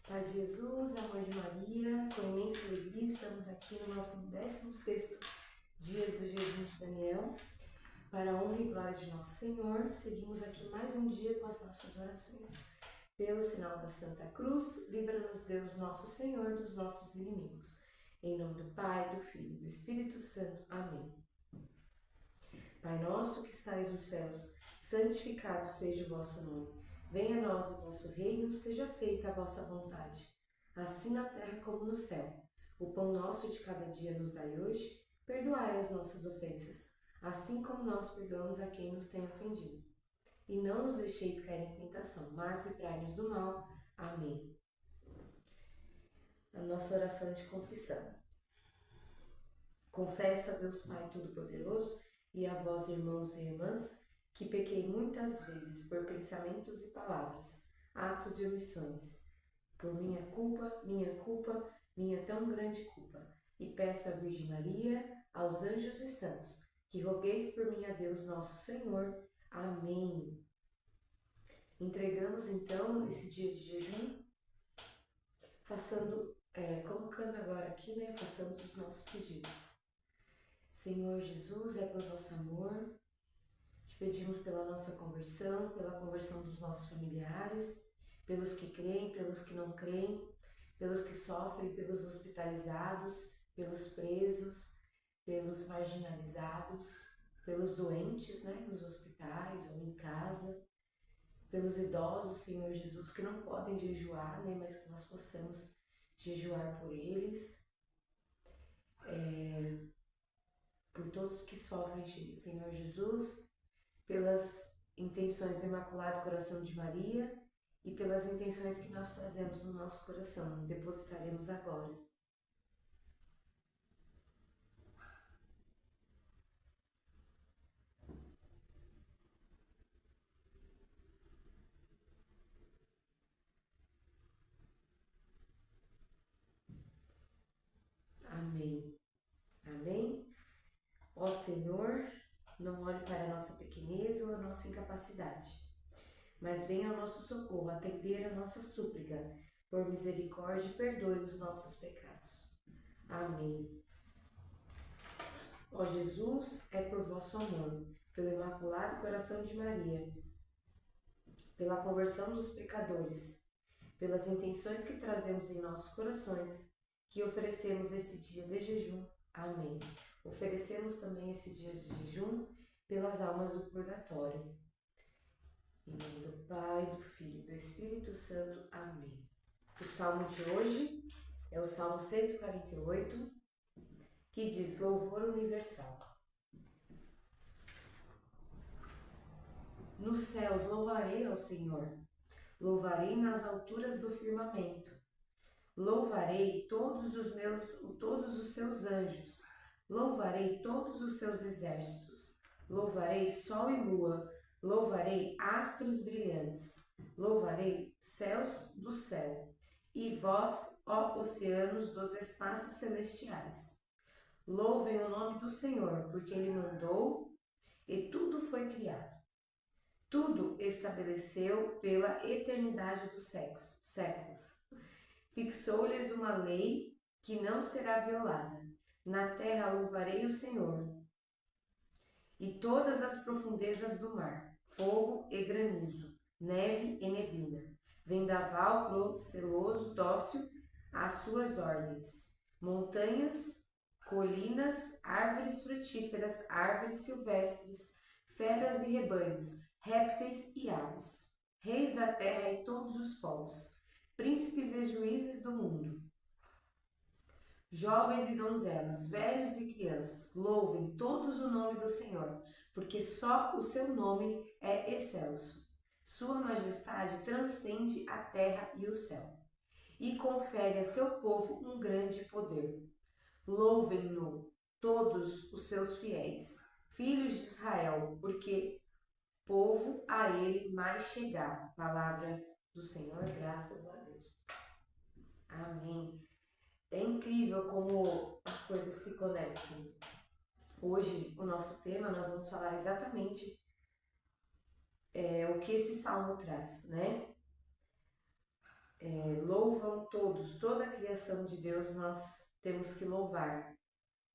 Paz de Jesus, amor de Maria, com imensa alegria estamos aqui no nosso 16º dia do jejum de Daniel. Para a honra e glória de nosso Senhor, seguimos aqui mais um dia com as nossas orações. Pelo sinal da Santa Cruz, livra-nos Deus nosso Senhor dos nossos inimigos. Em nome do Pai, do Filho e do Espírito Santo. Amém. Pai nosso que estais nos céus, santificado seja o vosso nome. Venha a nós o vosso reino, seja feita a vossa vontade, assim na terra como no céu. O pão nosso de cada dia nos dai hoje, perdoai as nossas ofensas, assim como nós perdoamos a quem nos tem ofendido. E não nos deixeis cair em tentação, mas livrai-nos do mal. Amém. A nossa oração de confissão. Confesso a Deus Pai Todo-Poderoso e a vós, irmãos e irmãs, que pequei muitas vezes por pensamentos e palavras, atos e omissões. Por minha culpa, minha tão grande culpa. E peço à Virgem Maria, aos anjos e santos, que rogueis por mim a Deus nosso Senhor. Amém. Entregamos então esse dia de jejum, colocando agora aqui, façamos os nossos pedidos. Senhor Jesus, é por vosso amor, te pedimos pela nossa conversão, pela conversão dos nossos familiares, pelos que creem, pelos que não creem, pelos que sofrem, pelos hospitalizados, pelos presos, pelos marginalizados, pelos doentes, nos hospitais ou em casa, pelos idosos, Senhor Jesus, que não podem jejuar, mas que nós possamos jejuar por eles. Por todos que sofrem, Senhor Jesus, pelas intenções do Imaculado Coração de Maria e pelas intenções que nós trazemos no nosso coração, depositaremos agora. Amém. Amém. Ó Senhor, não olhe para a nossa pequenez ou a nossa incapacidade, mas venha ao nosso socorro, atender a nossa súplica. Por misericórdia, perdoe os nossos pecados. Amém. Ó Jesus, é por vosso amor, pelo Imaculado Coração de Maria, pela conversão dos pecadores, pelas intenções que trazemos em nossos corações, que oferecemos esse dia de jejum. Amém. Oferecemos também esse dia de jejum pelas almas do purgatório. Em nome do Pai, do Filho e do Espírito Santo. Amém. O salmo de hoje é o Salmo 148, que diz: Louvor universal. Nos céus louvarei ao Senhor, louvarei nas alturas do firmamento, louvarei todos os seus anjos, louvarei todos os seus exércitos, louvarei sol e lua, louvarei astros brilhantes, louvarei céus do céu, e vós, ó oceanos dos espaços celestiais. Louvem o nome do Senhor, porque Ele mandou e tudo foi criado. Tudo estabeleceu pela eternidade dos séculos. Fixou-lhes uma lei que não será violada. Na terra louvarei o Senhor. E todas as profundezas do mar, fogo e granizo, neve e neblina, vendaval proceloso dócil às suas ordens, montanhas, colinas, árvores frutíferas, árvores silvestres, feras e rebanhos, répteis e aves, reis da terra e todos os povos, príncipes e juízes do mundo, jovens e donzelas, velhos e crianças, louvem todos o nome do Senhor, porque só o seu nome é excelso. Sua majestade transcende a terra e o céu, e confere a seu povo um grande poder. Louvem-no todos os seus fiéis, filhos de Israel, porque povo a ele mais chegado. Palavra do Senhor, graças a Deus. Amém. É incrível como as coisas se conectam. Hoje, o nosso tema, nós vamos falar exatamente o que esse salmo traz, louvam todos, toda a criação de Deus nós temos que louvar,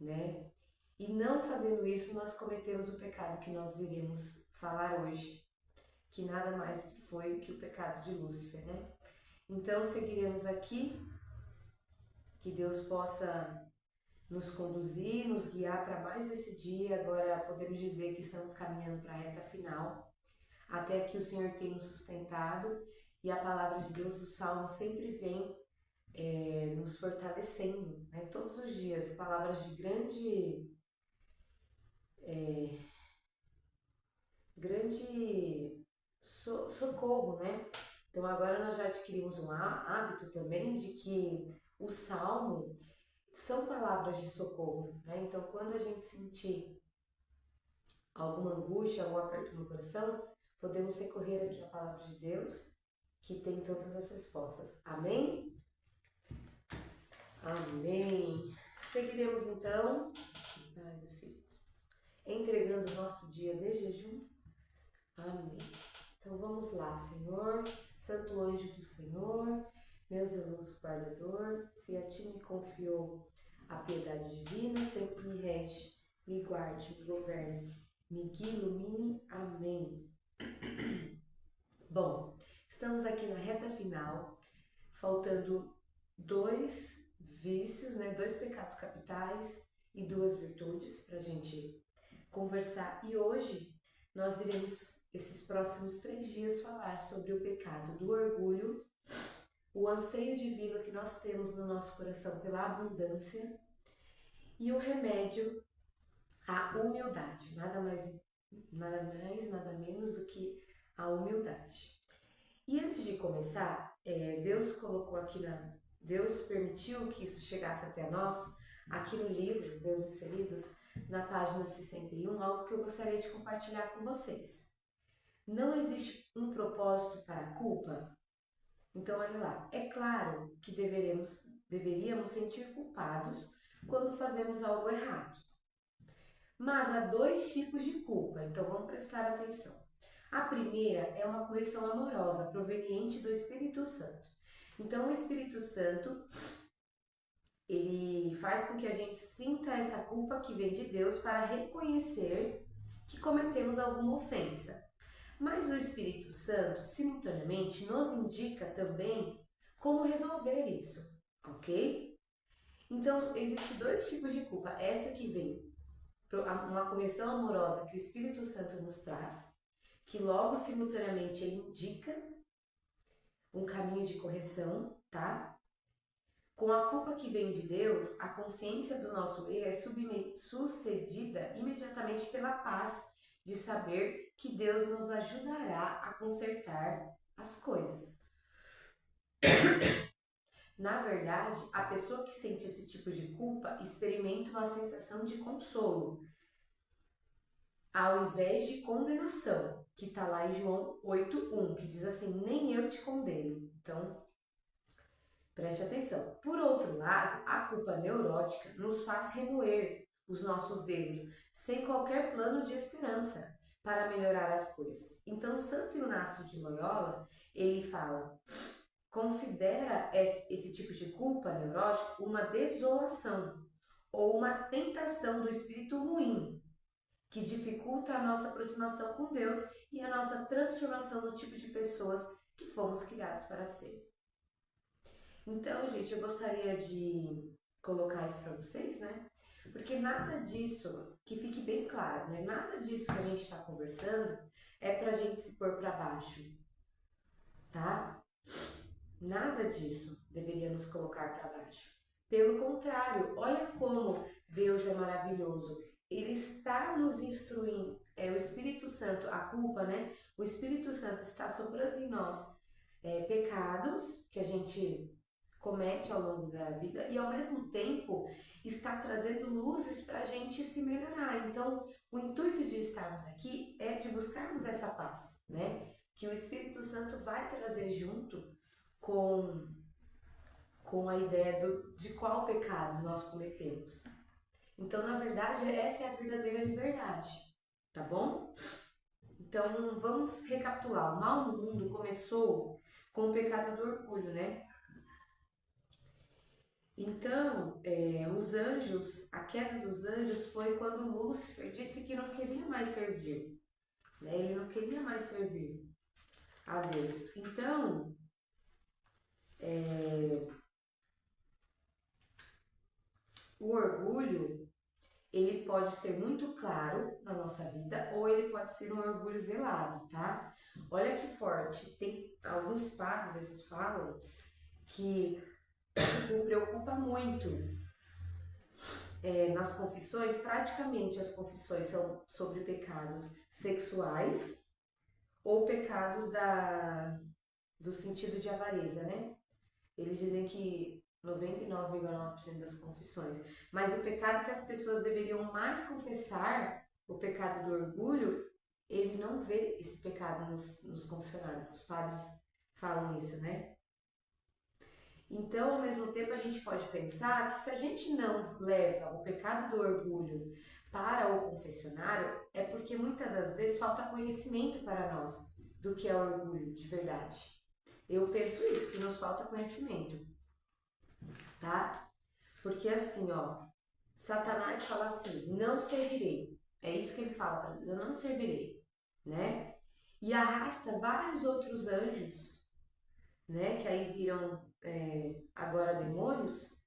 né? E não fazendo isso, nós cometemos o pecado que nós iremos falar hoje, que nada mais foi que o pecado de Lúcifer, né? Então seguiremos aqui, que Deus possa nos conduzir, nos guiar para mais esse dia. Agora podemos dizer que estamos caminhando para a reta final, até que o Senhor tem nos sustentado, e a palavra de Deus, o Salmo sempre vem nos fortalecendo, né? Todos os dias, palavras de grande socorro, né? Então agora nós já adquirimos um hábito também de que o Salmo são palavras de socorro, né? Então quando a gente sentir alguma angústia, algum aperto no coração, podemos recorrer aqui à palavra de Deus, que tem todas as respostas. Amém? Amém. Seguiremos então, entregando o nosso dia de jejum. Amém. Então vamos lá, Senhor, Santo anjo do Senhor, meu zeloso guardador, se a ti me confiou a piedade divina, sempre me rege, me guarde, me governe, me guie, ilumine. Amém. Bom, estamos aqui na reta final, faltando 2 vícios, né, 2 pecados capitais e 2 virtudes para a gente conversar. E hoje nós iremos, esses próximos 3 dias, falar sobre o pecado do orgulho, o anseio divino que nós temos no nosso coração pela abundância e o remédio à humildade, nada mais, nada menos do que a humildade. E antes de começar, Deus colocou aqui Deus permitiu que isso chegasse até nós, aqui no livro Deuses Feridos, na página 61, algo que eu gostaria de compartilhar com vocês. Não existe um propósito para a culpa? Então, olha lá, é claro que deveríamos sentir culpados quando fazemos algo errado. Mas há 2 tipos de culpa, então vamos prestar atenção. A primeira é uma correção amorosa, proveniente do Espírito Santo. Então, o Espírito Santo, ele faz com que a gente sinta essa culpa que vem de Deus para reconhecer que cometemos alguma ofensa. Mas o Espírito Santo, simultaneamente, nos indica também como resolver isso, ok? Então, existem 2 tipos de culpa. Essa que vem, uma correção amorosa que o Espírito Santo nos traz, que logo, simultaneamente, ele indica um caminho de correção, tá? Com a culpa que vem de Deus, a consciência do nosso erro é sucedida imediatamente pela paz de saber que Deus nos ajudará a consertar as coisas. Na verdade, a pessoa que sente esse tipo de culpa experimenta uma sensação de consolo, ao invés de condenação, que está lá em João 8:1, que diz assim, nem eu te condeno. Então, preste atenção. Por outro lado, a culpa neurótica nos faz remoer os nossos erros, sem qualquer plano de esperança para melhorar as coisas. Então, Santo Inácio de Loyola, ele fala, considera esse tipo de culpa neurótica uma desolação ou uma tentação do espírito ruim, que dificulta a nossa aproximação com Deus e a nossa transformação no tipo de pessoas que fomos criados para ser. Então, gente, eu gostaria de colocar isso para vocês, né? Porque nada disso, que fique bem claro, né? Nada disso que a gente está conversando é para a gente se pôr para baixo, tá? Nada disso deveria nos colocar para baixo. Pelo contrário, olha como Deus é maravilhoso. Ele está nos instruindo, o Espírito Santo, a culpa, né? O Espírito Santo está soprando em nós pecados que a gente comete ao longo da vida e ao mesmo tempo está trazendo luzes para a gente se melhorar. Então, o intuito de estarmos aqui é de buscarmos essa paz, né? Que o Espírito Santo vai trazer junto com a ideia de qual pecado nós cometemos. Então, na verdade, essa é a verdadeira liberdade, tá bom? Então, vamos recapitular. O mal no mundo começou com o pecado do orgulho, né? Então, os anjos, a queda dos anjos foi quando Lúcifer disse que não queria mais servir, né? Ele não queria mais servir a Deus. Então, o orgulho, ele pode ser muito claro na nossa vida ou ele pode ser um orgulho velado, tá? Olha que forte, tem alguns padres falam que o preocupa muito nas confissões, praticamente as confissões são sobre pecados sexuais ou pecados do sentido de avareza, né? Eles dizem que 99,9% das confissões. Mas o pecado que as pessoas deveriam mais confessar, o pecado do orgulho, ele não vê esse pecado nos confessionários. Os padres falam isso, né? Então, ao mesmo tempo, a gente pode pensar que se a gente não leva o pecado do orgulho para o confessionário, é porque muitas das vezes falta conhecimento para nós do que é orgulho de verdade. Eu penso isso, que nos falta conhecimento, tá? Porque assim, ó, Satanás fala assim, não servirei. É isso que ele fala para Deus, eu não servirei, né? E arrasta vários outros anjos, né? Que aí viram agora demônios,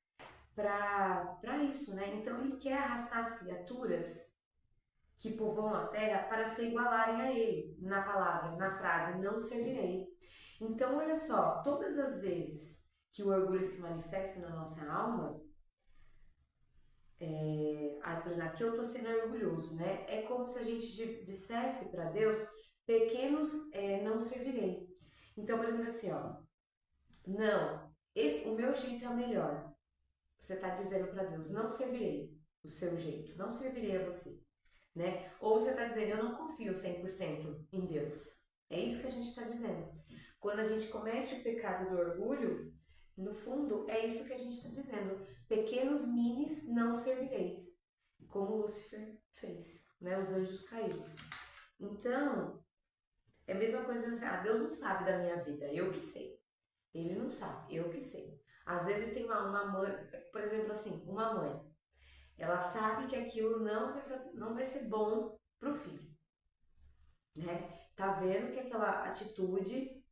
para isso, né? Então ele quer arrastar as criaturas que povoam a terra para se igualarem a ele, na palavra, na frase, não servirei. Então, olha só, todas as vezes que o orgulho se manifesta na nossa alma, aqui eu tô sendo orgulhoso, né? É como se a gente dissesse para Deus, pequenos não servirei. Então, por exemplo, assim, ó, não, o meu jeito é o melhor. Você está dizendo para Deus, não servirei o seu jeito, não servirei a você, né? Ou você está dizendo, eu não confio 100% em Deus. É isso que a gente está dizendo. Quando a gente comete o pecado do orgulho, no fundo, é isso que a gente está dizendo. Pequenos minis não servireis, como Lúcifer fez, né? Os anjos caídos. Então, é a mesma coisa assim, Deus não sabe da minha vida, eu que sei. Ele não sabe, eu que sei. Às vezes tem uma mãe, por exemplo assim, uma mãe, ela sabe que aquilo não vai ser bom pro filho, né? Tá vendo que aquela atitude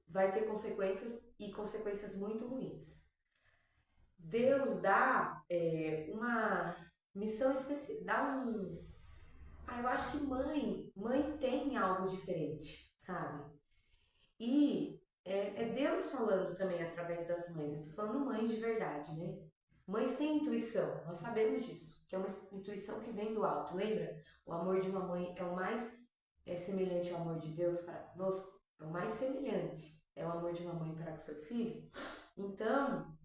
vai ter consequências e consequências muito ruins. Deus dá uma missão específica, eu acho que mãe tem algo diferente, sabe? E é Deus falando também através das mães. Eu tô falando mães de verdade, né? Mães têm intuição, nós sabemos disso, que é uma intuição que vem do alto. Lembra? O amor de uma mãe é o mais semelhante ao amor de Deus para conosco? É o mais semelhante. É o amor de uma mãe para com seu filho. Então,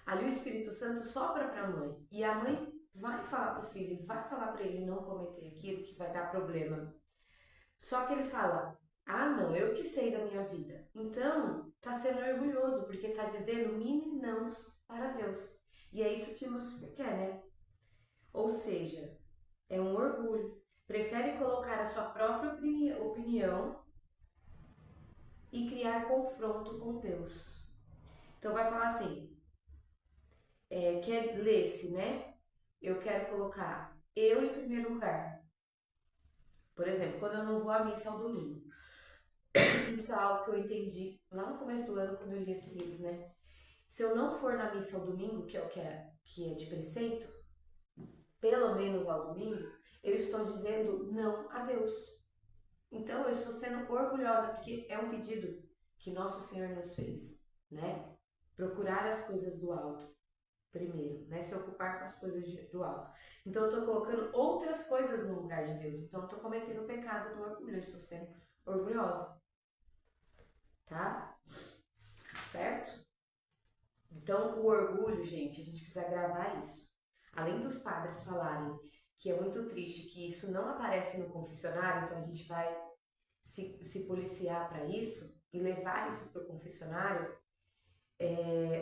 ali o Espírito Santo sopra para a mãe. E a mãe vai falar para o filho, vai falar para ele não cometer aquilo que vai dar problema. Só que ele fala, não, eu que sei da minha vida. Então, tá sendo orgulhoso, porque tá dizendo mini nãos para Deus. E é isso que Lúcifer quer, né? Ou seja, é um orgulho. Prefere colocar a sua própria opinião e criar confronto com Deus. Então vai falar assim, quer ler-se, né? Eu quero colocar eu em primeiro lugar. Por exemplo, quando eu não vou à missa ao domingo. Isso é algo que eu entendi lá no começo do ano, quando eu li esse livro, né? Se eu não for na missa ao domingo, que é o que é de preceito, pelo menos ao domingo, eu estou dizendo não a Deus. Então eu estou sendo orgulhosa, porque é um pedido que nosso Senhor nos fez, né? Procurar as coisas do alto primeiro, né? Se ocupar com as coisas do alto. Então eu estou colocando outras coisas no lugar de Deus. Então eu estou cometendo o pecado do orgulho, eu estou sendo orgulhosa. Tá? Certo? Então, o orgulho, gente, a gente precisa gravar isso. Além dos padres falarem que é muito triste que isso não aparece no confessionário, então a gente vai se policiar para isso e levar isso para o confessionário.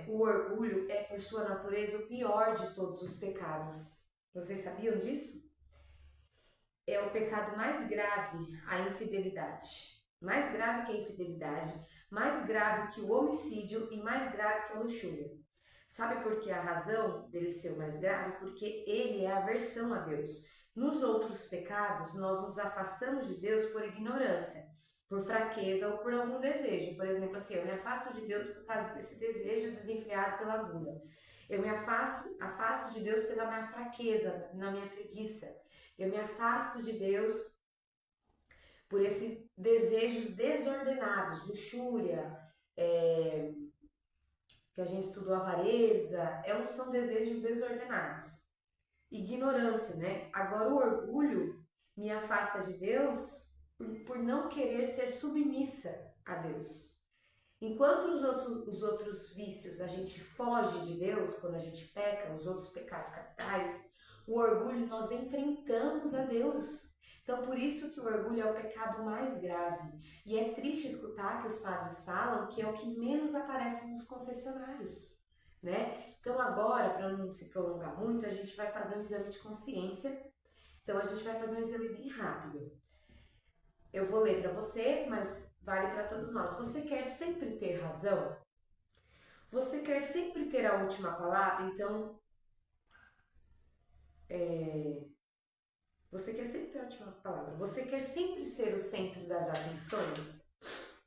O orgulho é, por sua natureza, o pior de todos os pecados. Vocês sabiam disso? É o pecado mais grave, a infidelidade. mais grave que a infidelidade, mais grave que o homicídio e mais grave que a luxúria. Sabe por que a razão dele ser o mais grave? Porque ele é a aversão a Deus. Nos outros pecados, nós nos afastamos de Deus por ignorância, por fraqueza ou por algum desejo. Por exemplo, assim, eu me afasto de Deus por causa desse desejo desenfreado pela gula. Eu me afasto de Deus pela minha fraqueza, na minha preguiça. Eu me afasto de Deus por esses desejos desordenados, luxúria, que a gente estudou avareza, são desejos desordenados. Ignorância, né? Agora o orgulho me afasta de Deus por não querer ser submissa a Deus. Enquanto os outros vícios a gente foge de Deus, quando a gente peca, os outros pecados capitais, o orgulho nós enfrentamos a Deus. Então, por isso que o orgulho é o pecado mais grave. E é triste escutar que os padres falam que é o que menos aparece nos confessionários, né? Então, agora, para não se prolongar muito, a gente vai fazer um exame de consciência. Então, a gente vai fazer um exame bem rápido. Eu vou ler para você, mas vale para todos nós. Você quer sempre ter razão? Você quer sempre ter a última palavra? Então, você quer sempre ter a última palavra? Você quer sempre ser o centro das atenções?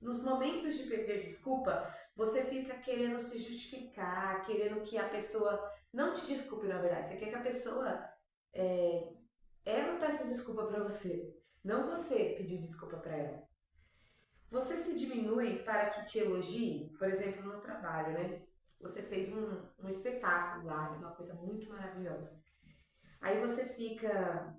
Nos momentos de pedir desculpa, você fica querendo se justificar, querendo que a pessoa não te desculpe, na verdade. Você quer que a pessoa ela peça desculpa para você, não você pedir desculpa para ela. Você se diminui para que te elogie, por exemplo, no trabalho, né? Você fez um espetáculo lá, uma coisa muito maravilhosa. Aí você fica,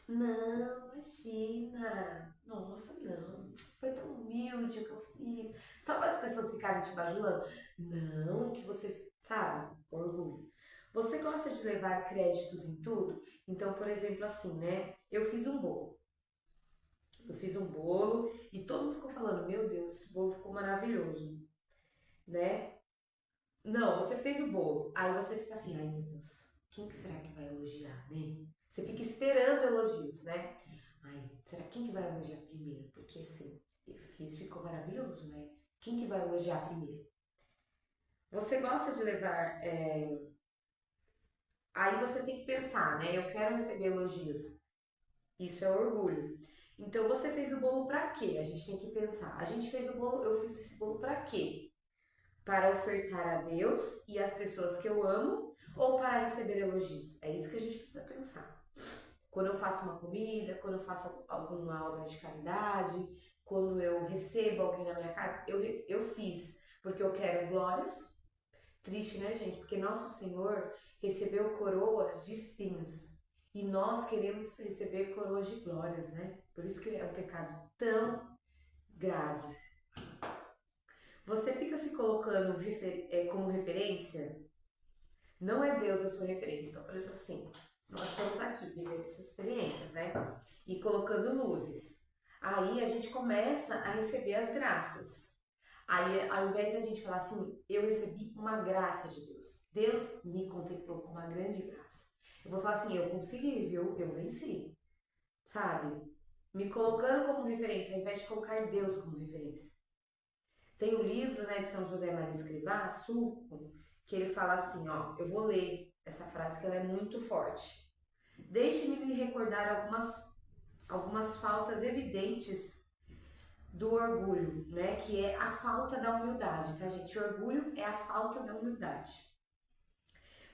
não, imagina, nossa, não, foi tão humilde o que eu fiz, só para as pessoas ficarem te bajulando. Não, que você, sabe, orgulho. Você gosta de levar créditos em tudo? Então, por exemplo, assim, né? Eu fiz um bolo. E todo mundo ficou falando, meu Deus, esse bolo ficou maravilhoso, né? Não, você fez o bolo. Aí você fica assim, ai meu Deus, quem que será que vai elogiar, né? Você fica esperando elogios, né? Ai, será quem que vai elogiar primeiro? Porque assim, eu fiz, ficou maravilhoso, né? Quem que vai elogiar primeiro? Você gosta de levar. Aí você tem que pensar, né? Eu quero receber elogios. Isso é orgulho. Então você fez o bolo para quê? A gente tem que pensar. A gente fez o bolo, eu fiz esse bolo para quê? Para ofertar a Deus e as pessoas que eu amo ou para receber elogios? É isso que a gente precisa pensar. Quando eu faço uma comida, quando eu faço alguma obra de caridade, quando eu recebo alguém na minha casa, eu fiz porque eu quero glórias. Triste, né, gente? Porque nosso Senhor recebeu coroas de espinhos e nós queremos receber coroas de glórias, né? Por isso que é um pecado tão grave. Você fica se colocando como referência? Não é Deus a sua referência. Então, por exemplo, assim, nós estamos aqui vivendo essas experiências, né? E colocando luzes. Aí a gente começa a receber as graças. Aí, ao invés de a gente falar assim, eu recebi uma graça de Deus. Deus me contemplou com uma grande graça. Eu vou falar assim, eu consegui, viu? Eu venci. Sabe? Me colocando como referência, ao invés de colocar Deus como referência. Tem um livro, né, de São José Maria Escrivá, Sulco, que ele fala assim, ó, eu vou ler essa frase que ela é muito forte. Deixe-me lhe recordar algumas faltas evidentes do orgulho, né, que é a falta da humildade, tá, gente? O orgulho é a falta da humildade.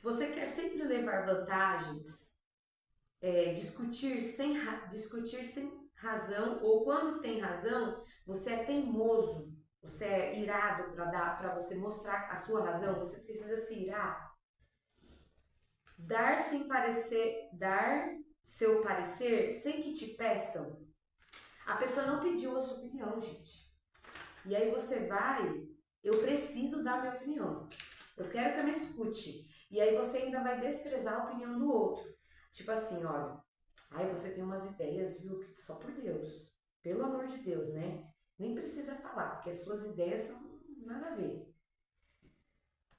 Você quer sempre levar vantagens, discutir sem razão, ou quando tem razão, você é teimoso, você é irado para você mostrar a sua razão, você precisa se irar. Dar seu parecer sem que te peçam. A pessoa não pediu a sua opinião, gente. E aí você vai, eu preciso dar minha opinião. Eu quero que ela escute. E aí você ainda vai desprezar a opinião do outro. Tipo assim, olha, ai, você tem umas ideias, viu? Só por Deus. Pelo amor de Deus, né? Nem precisa falar, porque as suas ideias são nada a ver.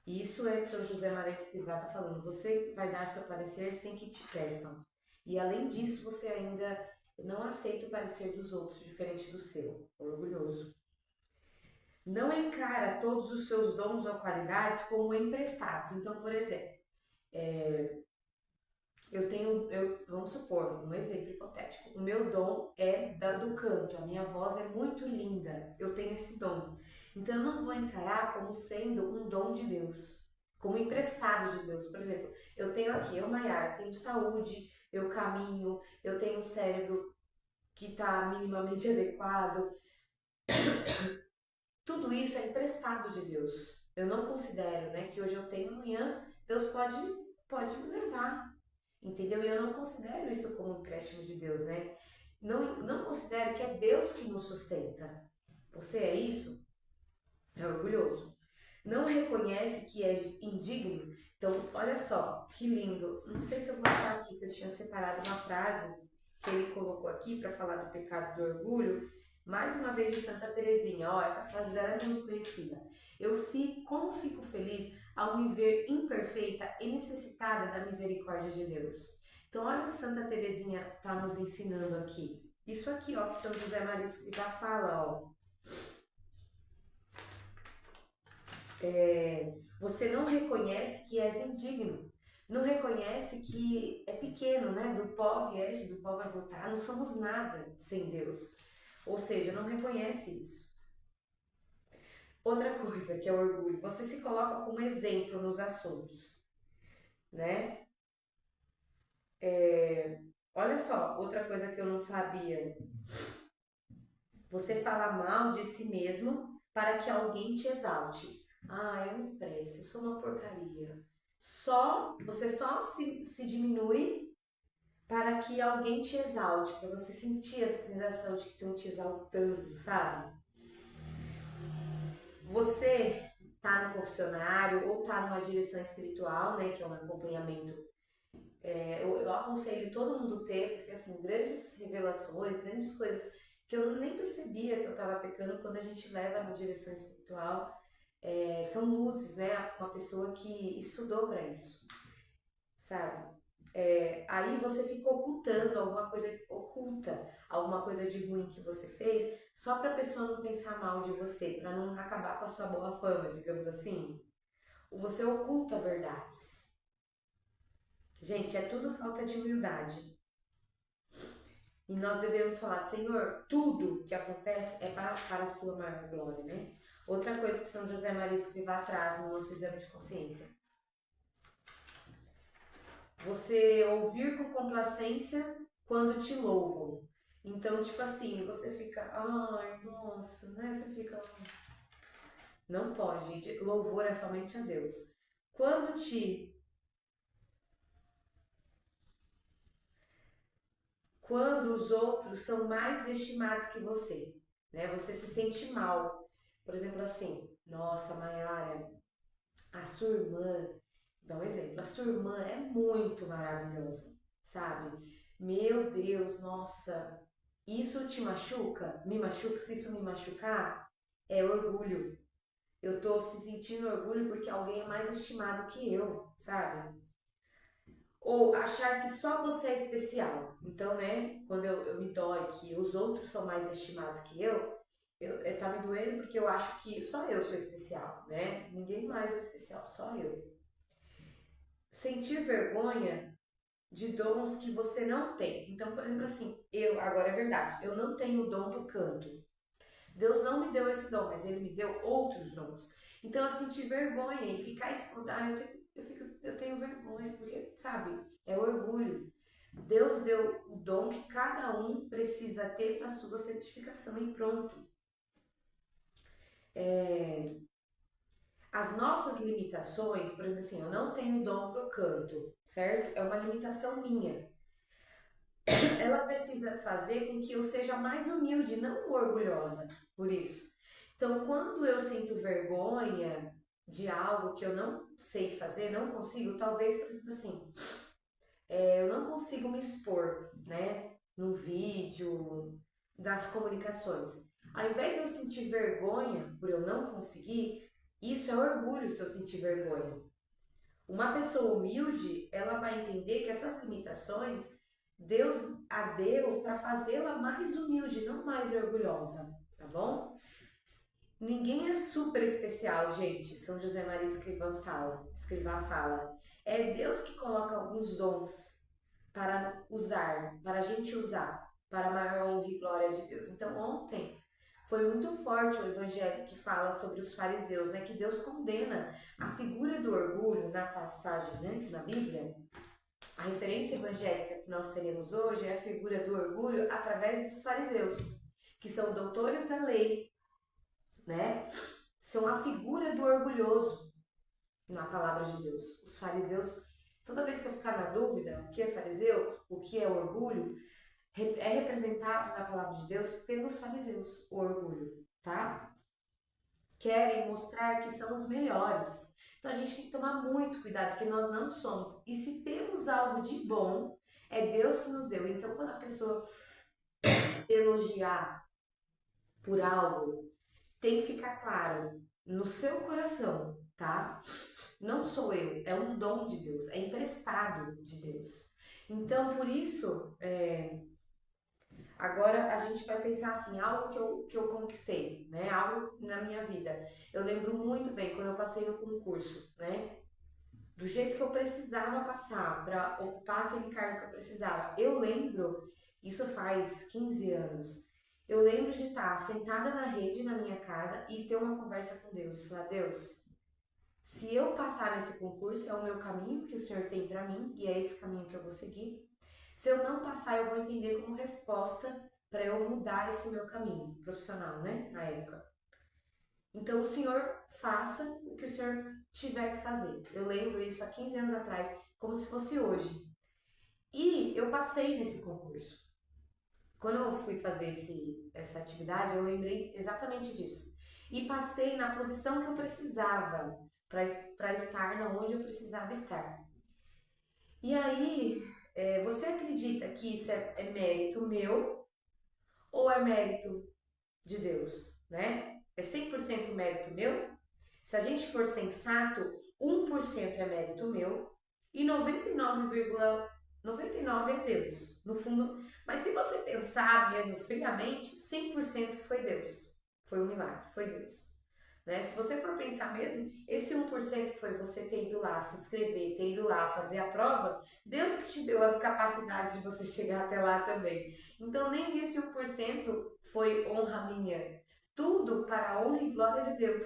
Isso é São José Maria Escrivá está falando. Você vai dar seu parecer sem que te peçam. E além disso, você ainda Não aceita o parecer dos outros diferente do seu. Orgulhoso. Não encara todos os seus dons ou qualidades como emprestados. Então, por exemplo, vamos supor, um exemplo hipotético. O meu dom é do canto, a minha voz é muito linda, eu tenho esse dom. Então eu não vou encarar como sendo um dom de Deus, como emprestado de Deus. Por exemplo, eu tenho aqui, eu, Maiara, tenho saúde, eu caminho, eu tenho um cérebro que está minimamente adequado. Tudo isso é emprestado de Deus. Eu não considero, né, que hoje eu tenho, amanhã Deus pode me levar. Entendeu? E eu não considero isso como um empréstimo de Deus, né? Não considero que é Deus que nos sustenta. Você é isso? É orgulhoso. Não reconhece que é indigno. Então, olha só, que lindo. Não sei se eu vou achar aqui, que eu tinha separado uma frase que ele colocou aqui para falar do pecado do orgulho. Mais uma vez de Santa Teresinha. Ó, essa frase dela é muito conhecida. Como fico feliz ao me ver imperfeita e necessitada da misericórdia de Deus. Então, olha o que Santa Teresinha está nos ensinando aqui. Isso aqui, ó, que São José Maria Escrivá fala, ó. Você não reconhece que és indigno, não reconhece que é pequeno, né? Do pó vieste, do pó vai voltar, não somos nada sem Deus. Ou seja, não reconhece isso. Outra coisa que é o orgulho, você se coloca como exemplo nos assuntos, né? Olha só, outra coisa que eu não sabia. Você fala mal de si mesmo para que alguém te exalte. Ah, eu não presto, eu sou uma porcaria. Você só se diminui para que alguém te exalte, para você sentir essa sensação de que estão te exaltando, sabe? Você tá no confessionário ou tá numa direção espiritual, né, que é um acompanhamento. Eu aconselho todo mundo ter, porque assim, grandes revelações, grandes coisas que eu nem percebia que eu estava pecando quando a gente leva na direção espiritual, são luzes, né? Uma pessoa que estudou para isso, sabe? Aí você fica ocultando alguma coisa, oculta alguma coisa de ruim que você fez, só para a pessoa não pensar mal de você, para não acabar com a sua boa fama, digamos assim. Ou você oculta verdades. Gente, é tudo falta de humildade. E nós devemos falar, Senhor, tudo que acontece é para a sua maior glória, né? Outra coisa que São José Maria Escrivá traz no nosso exame de consciência. Você ouvir com complacência quando te louvam. Então, tipo assim, você fica, ai, nossa, né? Você fica... Não pode, gente. Louvor é somente a Deus. Quando os outros são mais estimados que você, né? Você se sente mal. Por exemplo, assim, nossa, Maiara, a sua irmã, dá um exemplo, a sua irmã é muito maravilhosa, sabe? Meu Deus, nossa, isso te machuca? Me machuca? Se isso me machucar, é orgulho. Eu tô se sentindo orgulho porque alguém é mais estimado que eu, sabe? Ou achar que só você é especial. Então, né, quando eu me dói que os outros são mais estimados que tá me doendo porque eu acho que só eu sou especial, né? Ninguém mais é especial, só eu. Sentir vergonha de dons que você não tem. Então, por exemplo, assim, agora é verdade, eu não tenho o dom do canto. Deus não me deu esse dom, mas Ele me deu outros dons. Então, eu senti vergonha e ficar escondendo, eu tenho vergonha, porque, sabe, é orgulho. Deus deu o dom que cada um precisa ter para a sua santificação e pronto. As nossas limitações, por exemplo assim, eu não tenho dom para o canto, certo? É uma limitação minha. Ela precisa fazer com que eu seja mais humilde, não orgulhosa por isso. Então, quando eu sinto vergonha de algo que eu não sei fazer, não consigo, talvez, por exemplo assim, eu não consigo me expor, né, no vídeo, das comunicações. Ao invés de eu sentir vergonha por eu não conseguir, isso é orgulho se eu sentir vergonha. Uma pessoa humilde, ela vai entender que essas limitações Deus a deu para fazê-la mais humilde, não mais orgulhosa, tá bom? Ninguém é super especial, gente. São José Maria Escrivá fala. É Deus que coloca alguns dons para usar, para a gente usar, para a maior honra e glória de Deus. Então, ontem foi muito forte o evangelho que fala sobre os fariseus, né? Que Deus condena a figura do orgulho na passagem, né? Na Bíblia. A referência evangélica que nós teremos hoje é a figura do orgulho através dos fariseus, que são doutores da lei, né? São a figura do orgulhoso na palavra de Deus. Os fariseus, toda vez que eu ficar na dúvida o que é fariseu, o que é orgulho, é representado na palavra de Deus pelos fariseus, o orgulho, tá? Querem mostrar que são os melhores. Então a gente tem que tomar muito cuidado, porque nós não somos. E se temos algo de bom, é Deus que nos deu. Então quando a pessoa elogiar por algo, tem que ficar claro no seu coração, tá? Não sou eu, é um dom de Deus, é emprestado de Deus. Então, por isso, agora a gente vai pensar assim, algo que eu conquistei, né? Algo na minha vida. Eu lembro muito bem quando eu passei no concurso, né? Do jeito que eu precisava passar para ocupar aquele cargo que eu precisava. Eu lembro, isso faz 15 anos, eu lembro de estar sentada na rede na minha casa e ter uma conversa com Deus e falar: Deus, se eu passar nesse concurso, é o meu caminho que o Senhor tem para mim e é esse caminho que eu vou seguir. Se eu não passar, eu vou entender como resposta para eu mudar esse meu caminho profissional, né? Na época. Então, o Senhor faça o que o Senhor tiver que fazer. Eu lembro isso há 15 anos atrás, como se fosse hoje. E eu passei nesse concurso. Quando eu fui fazer essa atividade, eu lembrei exatamente disso. E passei na posição que eu precisava para estar na onde eu precisava estar. E aí, você acredita que isso é mérito meu ou é mérito de Deus, né? É 100% mérito meu? Se a gente for sensato, 1% é mérito meu e 99,99 é Deus. No fundo, mas se você pensar mesmo friamente, 100% foi Deus. Foi um milagre, foi Deus. Né? Se você for pensar mesmo, esse 1% que foi você ter ido lá se inscrever, ter ido lá fazer a prova, Deus que te deu as capacidades de você chegar até lá também. Então nem esse 1% foi honra minha. Tudo para a honra e glória de Deus.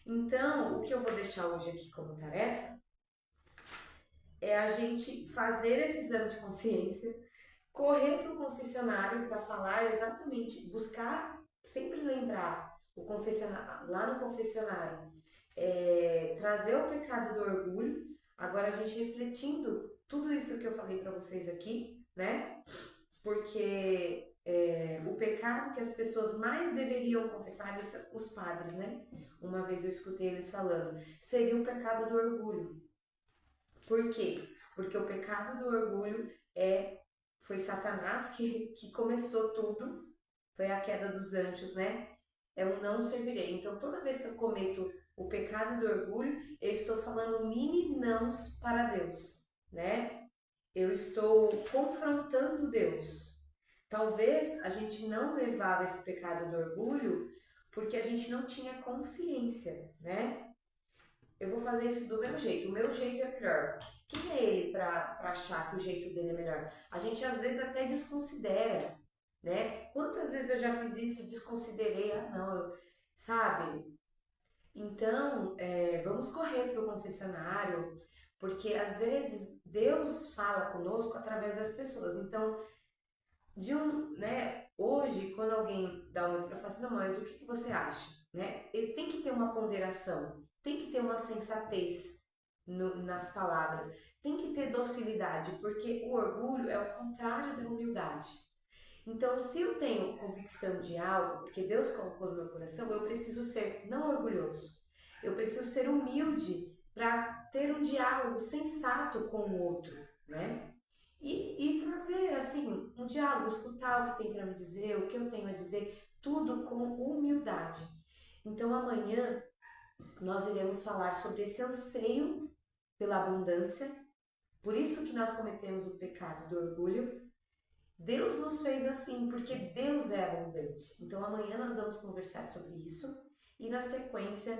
Então, o que eu vou deixar hoje aqui como tarefa é a gente fazer esse exame de consciência, correr para o confessionário para falar exatamente, buscar, sempre lembrar o confessionário, lá no confessionário, trazer o pecado do orgulho. Agora a gente refletindo tudo isso que eu falei para vocês aqui, né? Porque o pecado que as pessoas mais deveriam confessar, os padres, né? Uma vez eu escutei eles falando, seria o pecado do orgulho. Por quê? Porque o pecado do orgulho foi Satanás que começou tudo, foi a queda dos anjos, né? É o não servirei. Então, toda vez que eu cometo o pecado do orgulho, eu estou falando mini nãos para Deus, né? Eu estou confrontando Deus. Talvez a gente não levava esse pecado do orgulho porque a gente não tinha consciência, né? Eu vou fazer isso do meu jeito, o meu jeito é melhor. Quem é ele para achar que o jeito dele é melhor? A gente às vezes até desconsidera, né? Quantas vezes eu já fiz isso, desconsiderei, sabe? Então, vamos correr para o confessionário, porque às vezes Deus fala conosco através das pessoas. Então, hoje, quando alguém dá uma, eu falo assim, não, mas o que você acha, né? Ele tem que ter uma ponderação, tem que ter uma sensatez nas palavras, tem que ter docilidade, porque o orgulho é o contrário da humildade. Então, se eu tenho convicção de algo, porque Deus colocou no meu coração, eu preciso ser não orgulhoso. Eu preciso ser humilde para ter um diálogo sensato com o outro, né? E trazer, assim, um diálogo, escutar o que tem para me dizer, o que eu tenho a dizer, tudo com humildade. Então, amanhã nós iremos falar sobre esse anseio pela abundância, por isso que nós cometemos o pecado do orgulho, Deus nos fez assim porque Deus é abundante. Então amanhã nós vamos conversar sobre isso e na sequência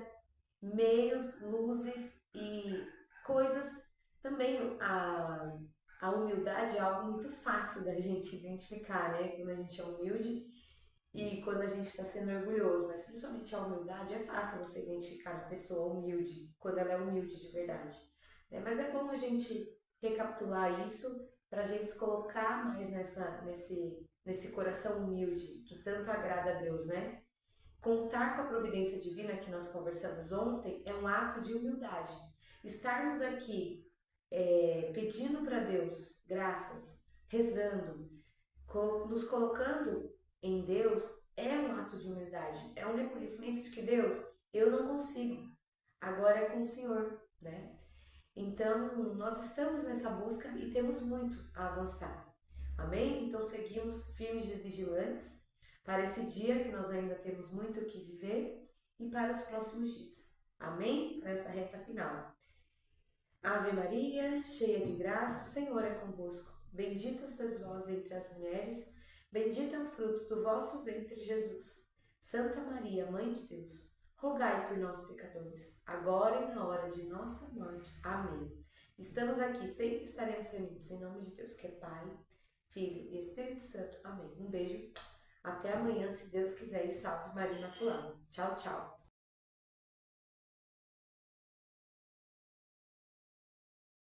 meios, luzes e coisas. Também a humildade é algo muito fácil da gente identificar, né? Quando a gente é humilde e quando a gente está sendo orgulhoso, mas principalmente a humildade, é fácil você identificar a pessoa humilde, quando ela é humilde de verdade, né? Mas é bom a gente recapitular isso para a gente se colocar mais nesse coração humilde que tanto agrada a Deus, né? Contar com a providência divina que nós conversamos ontem é um ato de humildade. Estarmos aqui pedindo para Deus graças, rezando, nos colocando em Deus é um ato de humildade, é um reconhecimento de que Deus, eu não consigo, agora é com o Senhor, né? Então, nós estamos nessa busca e temos muito a avançar. Amém? Então, seguimos firmes e vigilantes para esse dia que nós ainda temos muito o que viver e para os próximos dias. Amém? Para essa reta final. Ave Maria, cheia de graça, o Senhor é convosco. Bendita sois vós entre as mulheres, bendito é o fruto do vosso ventre, Jesus. Santa Maria, Mãe de Deus, rogai por nós, pecadores, agora e na hora de nossa morte. Amém. Estamos aqui, sempre estaremos reunidos em nome de Deus, que é Pai, Filho e Espírito Santo. Amém. Um beijo, até amanhã, se Deus quiser, e salve Maria Imaculada. Tchau, tchau.